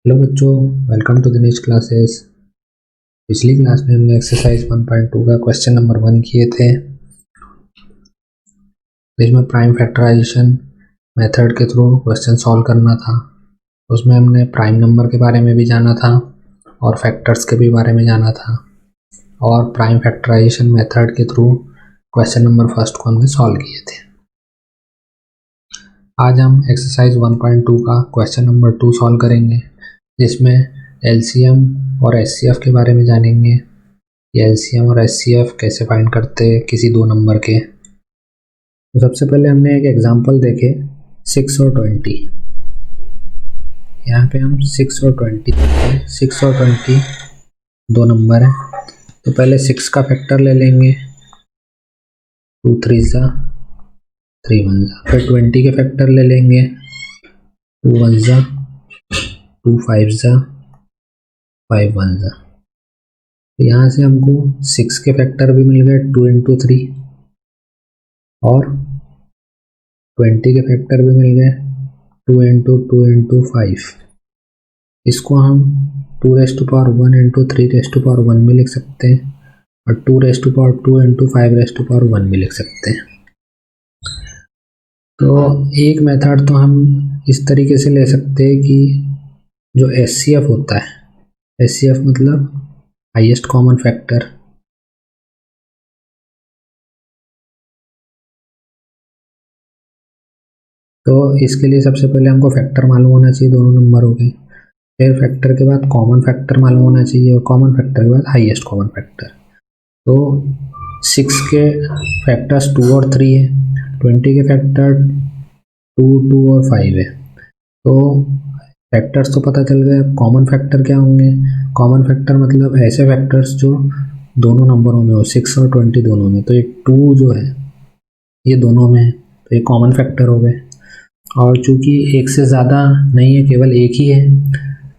Hello बच्चों, welcome to the next classes. पिछली class में हमने एक्सरसाइज 1.2 का क्वेश्चन नंबर 1 किए थे, जिसमें प्राइम फैक्टराइजेशन मेथड के थ्रू क्वेश्चन सॉल्व करना था। उसमें हमने प्राइम नंबर के बारे में भी जाना था और फैक्टर्स के भी बारे में जाना था, और प्राइम फैक्टराइजेशन मेथड के थ्रू क्वेश्चन नंबर फर्स्ट को हमने सॉल्व किए थे। आज हम एक्सरसाइज 1.2 का क्वेश्चन नंबर 2 सॉल्व करेंगे, जिसमें एलसीएम और एचसीएफ के बारे में जानेंगे। ये एलसीएम और एचसीएफ कैसे फाइंड करते हैं किसी दो नंबर के। तो सबसे पहले हमने एक एग्जांपल देखे 6 और 20। यहाँ पे हम 6 और 20 दो नंबर हैं। तो पहले 6 का फैक्टर ले लेंगे, 2 3 ज़ा 3 1 ज़ा। फिर 20 के फैक्टर ले लेंगे, 2 1 ज़ा 2 5 ज़ा 5 1 ज़ा। यहाँ से हमको 6 के फैक्टर भी मिल गए, 2 इंटू 3, और 20 के फैक्टर भी मिल गए, 2 इंटू 5। इसको हम 2⁻1 इंटू 3⁻1 भी लिख सकते हैं, और 2⁻2 इंटू 5⁻1 भी लिख सकते हैं। तो एक मेथड तो हम इस तरीके से ले सकते हैं कि जो एचसीएफ होता है, एचसीएफ मतलब हाईएस्ट कॉमन फैक्टर, तो इसके लिए सबसे पहले हमको फैक्टर मालूम होना चाहिए दोनों नंबरों के। फिर फैक्टर के बाद कॉमन फैक्टर मालूम होना चाहिए, और कॉमन फैक्टर के बाद हाईएस्ट कॉमन फैक्टर। तो 6 के फैक्टर्स 2 और 3 है, 20 के फैक्टर 2 2 और 5 है। तो फैक्टर्स तो पता चल गए, कॉमन फैक्टर क्या होंगे। कॉमन फैक्टर मतलब ऐसे फैक्टर्स जो दोनों नंबरों में हो, 6 और 20 दोनों में। तो ये 2 जो है ये दोनों में है, तो ये कॉमन फैक्टर हो गए। और चूंकि एक से ज़्यादा नहीं है, केवल एक ही है,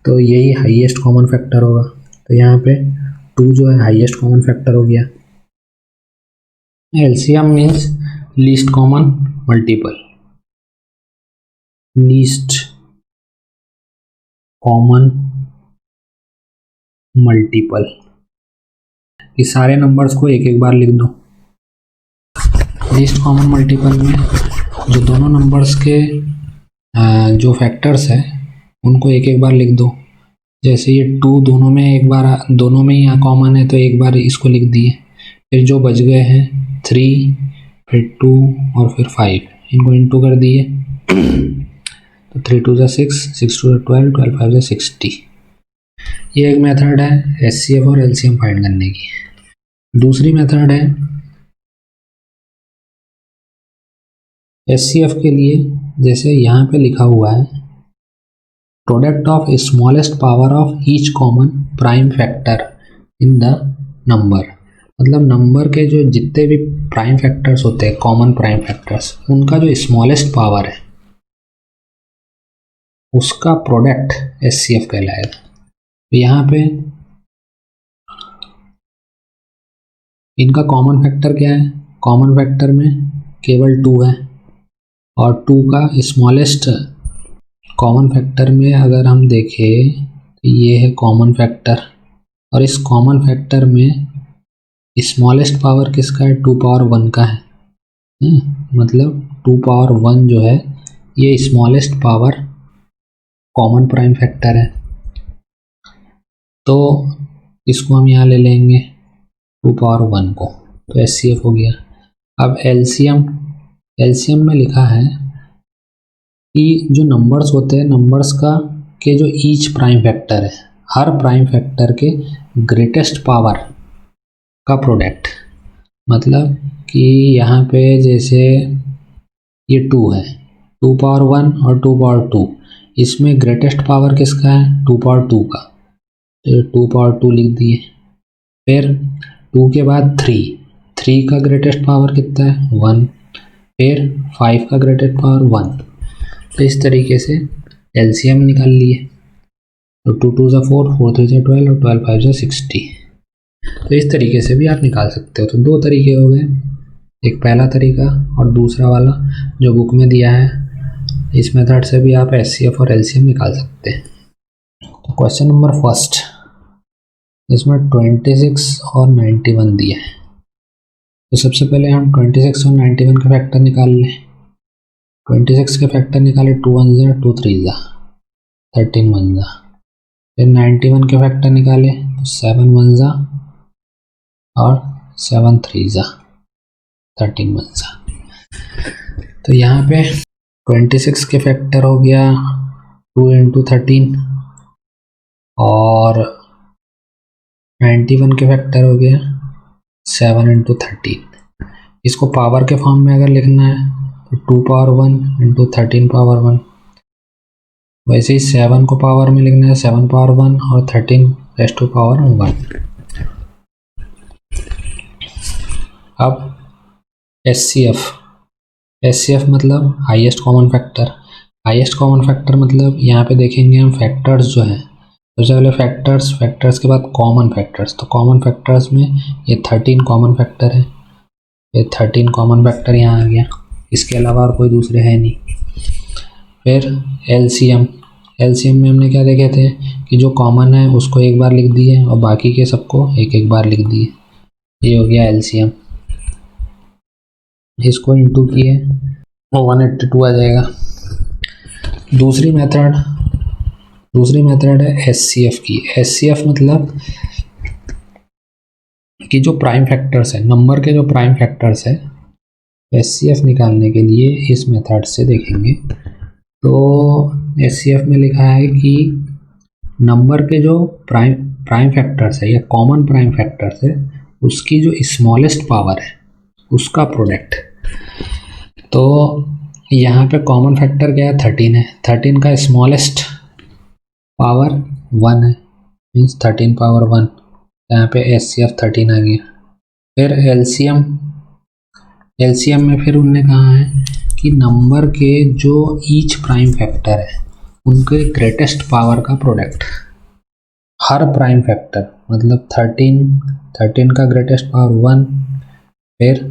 तो यही हाईएस्ट कॉमन फैक्टर होगा। तो यहाँ पे 2 जो है हाईएस्ट कॉमन फैक्टर हो गया। LCM means least common multiple, least common multiple. ये सारे नंबर्स को एक एक बार लिख दो। लीस्ट कॉमन मल्टीपल में जो दोनों नंबर्स के जो फैक्टर्स है उनको एक एक बार लिख दो। जैसे ये 2 दोनों में एक बार, दोनों में ही कॉमन है, तो एक बार इसको लिख दिए। फिर जो बच गए हैं 3, फिर 2 और फिर 5, इनको इंटू कर दिए। तो 3 2 ज़ा 6, 6 2 ज़ा 12, 12 5 ज़ा 60। ये एक मेथड है एचसीएफ और एलसीएम फाइंड करने की। दूसरी मेथड है एचसीएफ के लिए, जैसे यहाँ पे लिखा हुआ है product of smallest power of each common prime factor in the number. मतलब नंबर के जो जितने भी प्राइम फैक्टर्स होते हैं, कॉमन प्राइम फैक्टर्स, उनका जो स्मॉलेस्ट पावर है उसका प्रोडक्ट एचसीएफ कहलाएगा। यहाँ पे इनका कॉमन फैक्टर क्या है, कॉमन फैक्टर में केवल 2 है, और 2 का स्मॉलेस्ट कॉमन फैक्टर में अगर हम देखें तो ये है कॉमन फैक्टर, और इस कॉमन फैक्टर में स्मॉलेस्ट पावर किसका है, 2 पावर 1 का है। मतलब 2 पावर 1 जो है ये smallest power common prime factor है। तो इसको हम यहाँ ले लेंगे 2 पावर 1 को, तो एचसीएफ हो गया। अब एलसीएम में लिखा है कि जो नंबर्स होते हैं, नंबर्स का के जो ईच प्राइम फैक्टर है, हर प्राइम फैक्टर के ग्रेटेस्ट पावर का प्रोडक्ट। मतलब कि यहाँ पे जैसे ये 2 है, 2 पावर 1 और 2 पावर 2, इसमें ग्रेटेस्ट पावर किसका है, 2 पावर 2 का, तो 2 पावर 2 लिख दिए। फिर 2 के बाद 3 का ग्रेटेस्ट पावर कितना है, 1। फिर 5 का ग्रेटेस्ट पावर 1। तो इस तरीके से एलसीएम निकाल लिए। तो 2 2 ज़ा 4, 4 3 ज़ा 12, और 12 5 ज़ा 60। तो इस तरीके से भी आप निकाल सकते हो। तो 2 तरीके हो गए, एक पहला तरीका और दूसरा वाला जो बुक में दिया है। इस मेथड से भी आप एचसीएफ और एलसीएम निकाल सकते हैं। तो क्वेश्चन नंबर फर्स्ट, इसमें 26 और 91 दिया है। तो सबसे पहले हम 26 और 91 का फैक्टर निकाल लें। 26 के फैक्टर निकाले, 2 1 जा 2 3 जा 13 1 जा। फिर 91 के फैक्टर निकाले तो 7 1 जा और 7 3 जा 13 1 जा। तो यहाँ पे 26 के फैक्टर हो गया 2 इंटू 13 और 91 के फैक्टर हो गया 7 इंटू 13। इसको पावर के फॉर्म में अगर लिखना है तो 2 पावर 1 इंटू 13 पावर 1। वैसे ही 7 को पावर में लिखना है 7 पावर 1 और 13 रेज़ टू पावर 1। अब एचसीएफ मतलब highest common factor. Highest common factor मतलब यहाँ पे देखेंगे हम फैक्टर्स जो हैं, सबसे पहले फैक्टर्स के बाद कॉमन फैक्टर्स। तो कॉमन फैक्टर्स में ये 13 कॉमन फैक्टर है, ये 13 कॉमन फैक्टर यहाँ आ गया, इसके अलावा और कोई दूसरे है नहीं। फिर एलसीएम में हमने क्या देखे थे कि जो कॉमन है उसको एक बार लिख दिए और बाकी के सबको एक एक बार लिख दिए, ये हो गया एलसीएम। इसको इंटू किए तो 182 आ जाएगा। दूसरी मेथड है एचसीएफ की। एचसीएफ मतलब कि जो प्राइम फैक्टर्स है, नंबर के जो प्राइम फैक्टर्स है, एचसीएफ निकालने के लिए इस मेथड से देखेंगे। तो एचसीएफ में लिखा है कि नंबर के जो प्राइम फैक्टर्स है या कॉमन प्राइम फैक्टर्स है उसकी जो स्मॉलेस्ट पावर है उसका प्रोडक्ट। तो यहाँ पे कॉमन फैक्टर क्या है, 13 है। 13 का स्मॉलेस्ट पावर 1 है, मीन्स 13 पावर 1। यहाँ पे एचसीएफ 13 आ गया। फिर एलसीएम में फिर उनने कहा है कि नंबर के जो ईच प्राइम फैक्टर है उनके ग्रेटेस्ट पावर का प्रोडक्ट। हर प्राइम फैक्टर मतलब 13 का ग्रेटेस्ट पावर 1, फिर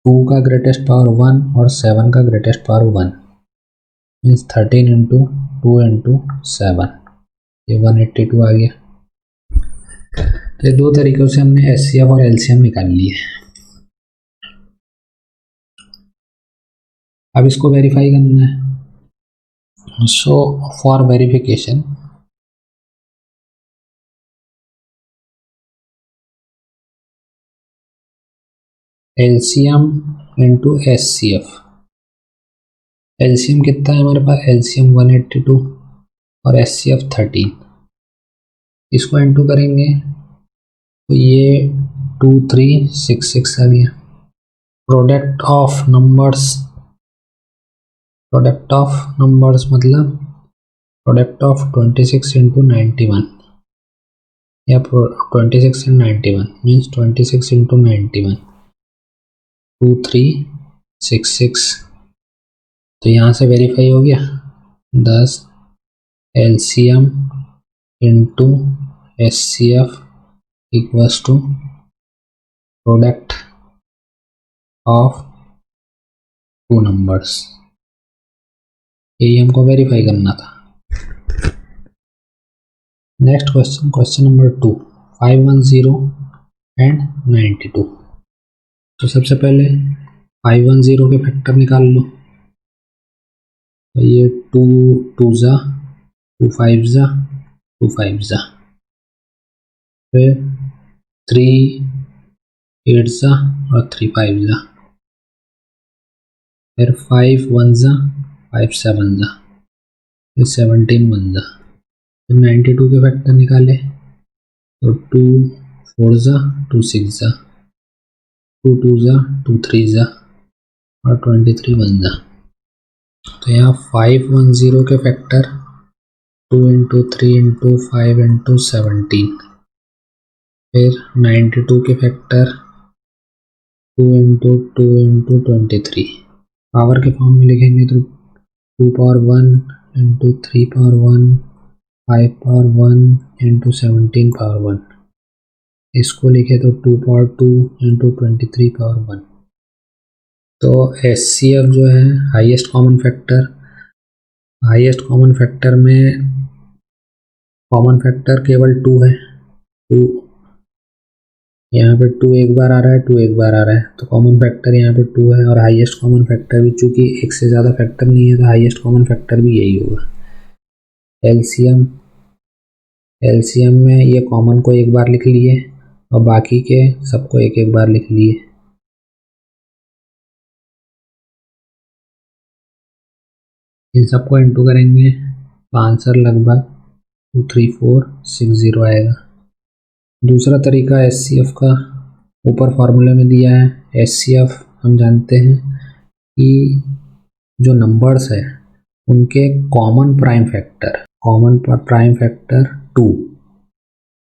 2 का ग्रेटेस्ट पावर 1 और 7 का greatest power 1, means 13 into 2 into 7, ये 182 आ गया। तो ये दो तरीक़ों से हमने एचसीएफ और एलसीएम निकाल लिए। अब इसको वेरीफाई करना है। So for verification LCM into HCF. LCM कितना है हमारे पास, एलसीएम 182 और एचसीएफ 13। इसको इंटू करेंगे तो ये 2366 आ गया। प्रोडक्ट ऑफ नंबर्स मतलब प्रोडक्ट ऑफ 26 इंटू 91 या 26 एंड 91 मीन्स 26 इंटू 91 2366। तो यहाँ से वेरीफाई हो गया। 10 LCM into HCF equals to product of two numbers. यही हमको वेरीफाई करना था। Next question number 2, 510 and 92। तो सबसे पहले 510 के फैक्टर निकाल लो। तो ये 2 2 जा 2 5 जा 2 5 जा, फिर 3 8 जा और 3 5 जा, फिर 5 1 जा 5 7 जा, फिर 17 1 जा। फिर 92 के फैक्टर निकाले तो 2 4 जा 2 6 जा, 2 2 जा 2 3 जा और 23 1 जा। तो यहाँ 510 के फैक्टर 2 इंटू 3 इंटू 5 इंटू 17, फिर 92 के फैक्टर 2 इंटू 2 इंटू 23। पावर के फॉर्म में लिखेंगे तो 2 power 1 into 3 power 1, 5 power 1 into 17 power 1। इसको लिखे तो 2 पावर 2 इंटू 23 पावर 1। तो एचसीएफ जो है हाईएस्ट कॉमन फैक्टर में कॉमन फैक्टर केवल 2 है, 2 यहाँ पे 2 एक बार आ रहा है, 2 एक बार आ रहा है, तो कॉमन फैक्टर यहाँ पे 2 है। और हाईएस्ट कॉमन फैक्टर भी, चूंकि एक से ज़्यादा फैक्टर नहीं है तो हाईएस्ट कॉमन फैक्टर भी यही होगा। एलसीएम में ये कॉमन को एक बार लिख लिए और बाकी के सबको एक एक बार लिख लिए। इन सबको इंटू करेंगे तो आंसर लगभग 23460 आएगा। दूसरा तरीका एचसीएफ का, ऊपर फॉर्मूले में दिया है। एचसीएफ हम जानते हैं कि जो नंबर्स है उनके कॉमन प्राइम फैक्टर 2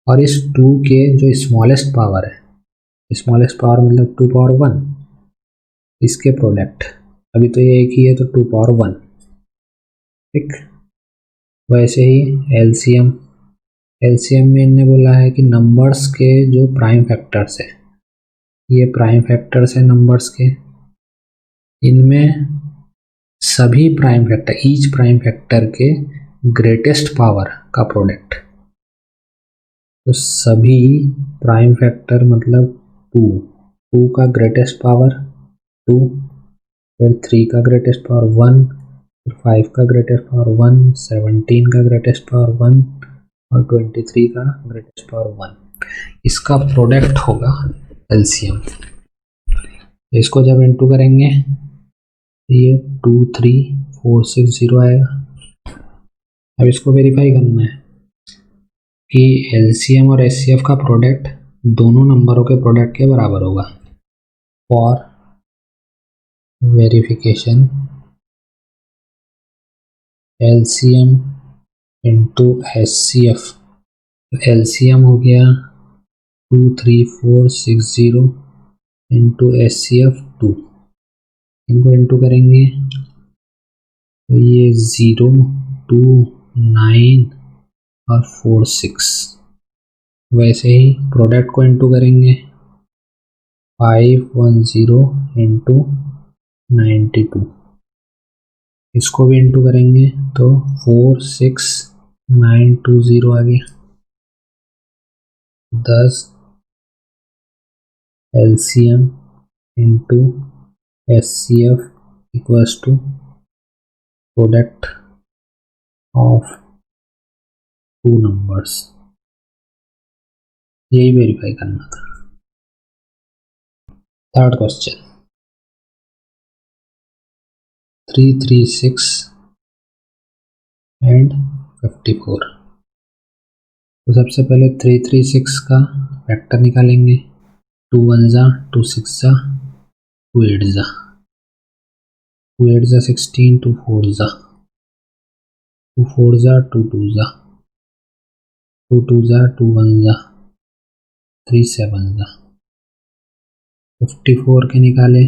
और इस 2 के जो स्मॉलेस्ट पावर है, स्मॉलेस्ट पावर मतलब 2 पावर 1, इसके प्रोडक्ट, अभी तो ये एक ही है तो 2 पावर 1, ठीक। वैसे ही एलसीएम में इन्होंने बोला है कि नंबर्स के जो प्राइम फैक्टर्स है, ये प्राइम फैक्टर्स है नंबर्स के, इनमें सभी prime factor, each prime factor के ग्रेटेस्ट पावर का प्रोडक्ट, तो सभी प्राइम फैक्टर मतलब 2 का ग्रेटेस्ट पावर 2, फिर 3 का ग्रेटेस्ट पावर 1, फिर 5 का ग्रेटेस्ट पावर 1, 17 का ग्रेटेस्ट पावर 1 और 23 का ग्रेटेस्ट पावर 1, इसका प्रोडक्ट होगा एलसीएम। इसको जब इंटू करेंगे ये 23460 आएगा। अब इसको वेरीफाई करना है कि एलसीएम और एचसीएफ का प्रोडक्ट दोनों नंबरों के प्रोडक्ट के बराबर होगा। For verification LCM into HCF, LCM हो गया 23460 इंटू एचसीएफ 2, इनको इंटू करेंगे तो ये 0, 2, 9 और 4, 6। वैसे ही प्रोडक्ट को इंटू करेंगे 510 इंटू 92, इसको भी इंटू करेंगे तो 46920 आ गया। 10 LCM into HCF equals to product of 2 numbers, यही वेरीफाई करना था। Third question 336 and 54। तो सबसे पहले 336 का फैक्टर निकालेंगे, 2 1 जा, 2 6 जा, 2 8 जा, 2 8 जा 16, 2 4 जा, 2 4 जा, 2 2 जा, 2 2 जा, 2 1 जा, 3 7 जा। 54 के निकाले,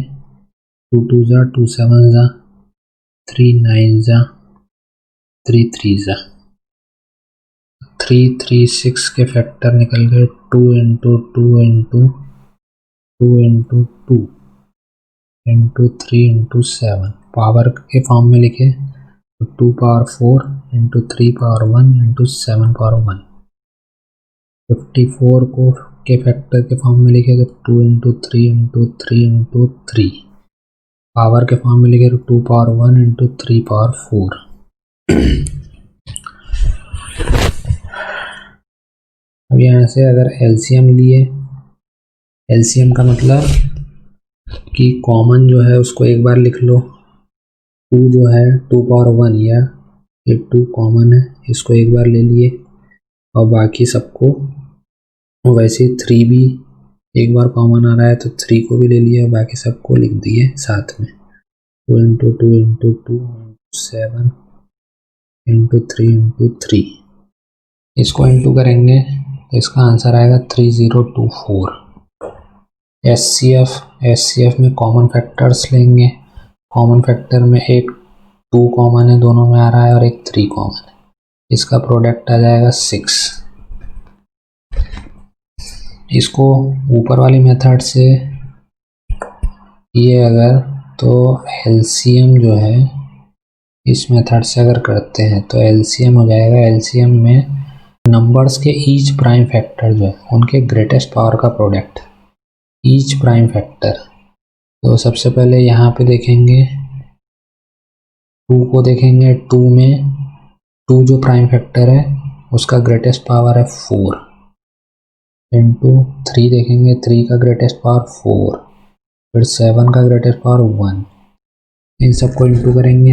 2 2 जा, 2 7 जा, 3 9 जा, 3 3 जा। 336 के फैक्टर निकल गए 2 into 2 into 2 into 2 into 3 into 7, power के फॉर्म में लिखे तो 2 power 4 into 3 power 1 into 7 power 1। 54 को के फैक्टर के फॉर्म में लिखे तो 2 इंटू 3 इंटू 3 इंटू 3, पावर के फॉर्म में लिखे तो 2 पावर 1 इंटू 3 पावर 4। अब यहाँ से अगर एलसीएम लिए, एलसीएम का मतलब कि कॉमन जो है उसको एक बार लिख लो, 2 जो है 2 पावर 1 या ये 2 कॉमन है, इसको एक बार ले लिए और बाकी सबको, वैसे 3 भी एक बार कॉमन आ रहा है तो 3 को भी ले लिए और बाकी सबको लिख दिए साथ में, 2 इंटू 2 इंटू 2 7 इंटू 3 इंटू 3। इसको इंटू करेंगे तो इसका आंसर आएगा 3024। एचसीएफ में कॉमन फैक्टर्स लेंगे, कॉमन फैक्टर में एक 2 कॉमन है दोनों में आ रहा है और एक 3 कॉमन है, इसका प्रोडक्ट आ जाएगा 6। इसको ऊपर वाली मेथड से ये अगर तो एलसीएम जो है इस मेथड से अगर करते हैं तो एलसीएम हो जाएगा, एलसीएम में नंबर्स के ईच प्राइम फैक्टर जो है उनके ग्रेटेस्ट पावर का प्रोडक्ट, ईच प्राइम फैक्टर। तो सबसे पहले यहाँ पे देखेंगे 2 को देखेंगे। 2 में 2 जो प्राइम फैक्टर है उसका ग्रेटेस्ट पावर है 4 इंटू 3 देखेंगे, 3 का ग्रेटेस्ट पावर 4, फिर 7 का ग्रेटेस्ट पावर 1। इन सबको इंटू करेंगे।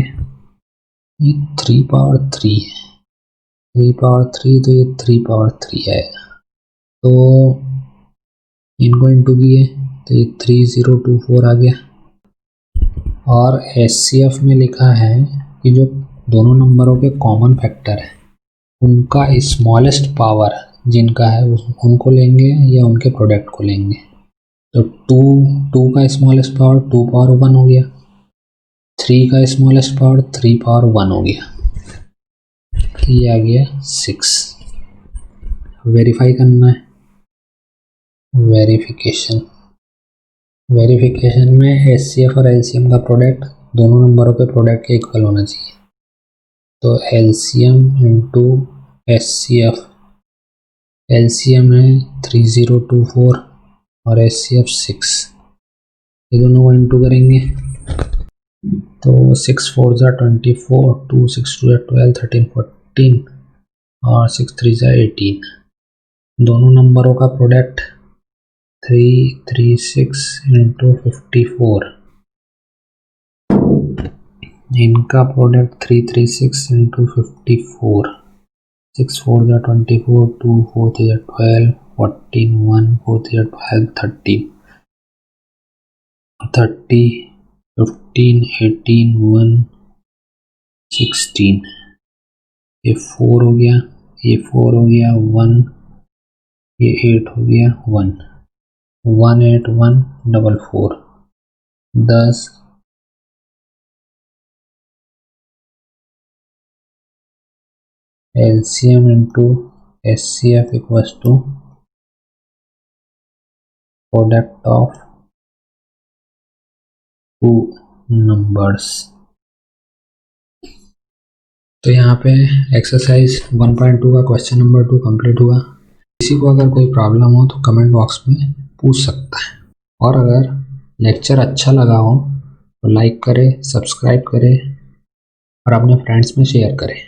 ये 3 पावर 3 है, 3 पावर 3, तो ये 3 पावर 3 है। तो इनको इंटू किए तो ये 3024 आ गया। और HCF में लिखा है कि जो दोनों नंबरों के कॉमन फैक्टर है उनका स्मॉलेस्ट पावर जिनका है उनको लेंगे या उनके प्रोडक्ट को लेंगे। तो 2 का स्मॉलेस्ट पावर 2 पावर 1 हो गया, 3 का स्मॉलेस्ट पावर 3 पावर 1 हो गया, ये आ गया 6। वेरीफाई करना है, वेरिफिकेशन में HCF और LCM का प्रोडक्ट दोनों नंबरों के प्रोडक्ट के इक्वल होना चाहिए। तो LCM इंटू HCF, LCM है 3024 और HCF 6, ये दोनों को इंटू करेंगे तो 6 4 ज़ा 24, 2 6 2 12, 13 14 और 6 3 ज़ा 18। दोनों नंबरों का प्रोडक्ट 336 इंटू 54, इनका प्रोडक्ट 336 इंटू 54, 6 4 ज़ा 24, 2 4 3 ज़ा 12, 14 1 4 3 ज़ा 12, 13 30 15 18 1 16, ये 4 हो गया, ये 4 हो गया 1, ये 8 हो गया 1, 1 8 1 4 4, 10 LCM into HCF equals to product of 2 numbers. तो यहाँ पे एक्सरसाइज 1.2 का क्वेश्चन नंबर 2 कंप्लीट हुआ। किसी को अगर कोई प्रॉब्लम हो तो कमेंट बॉक्स में पूछ सकता है। और अगर लेक्चर अच्छा लगा हो तो लाइक करें, सब्सक्राइब करें और अपने फ्रेंड्स में शेयर करें।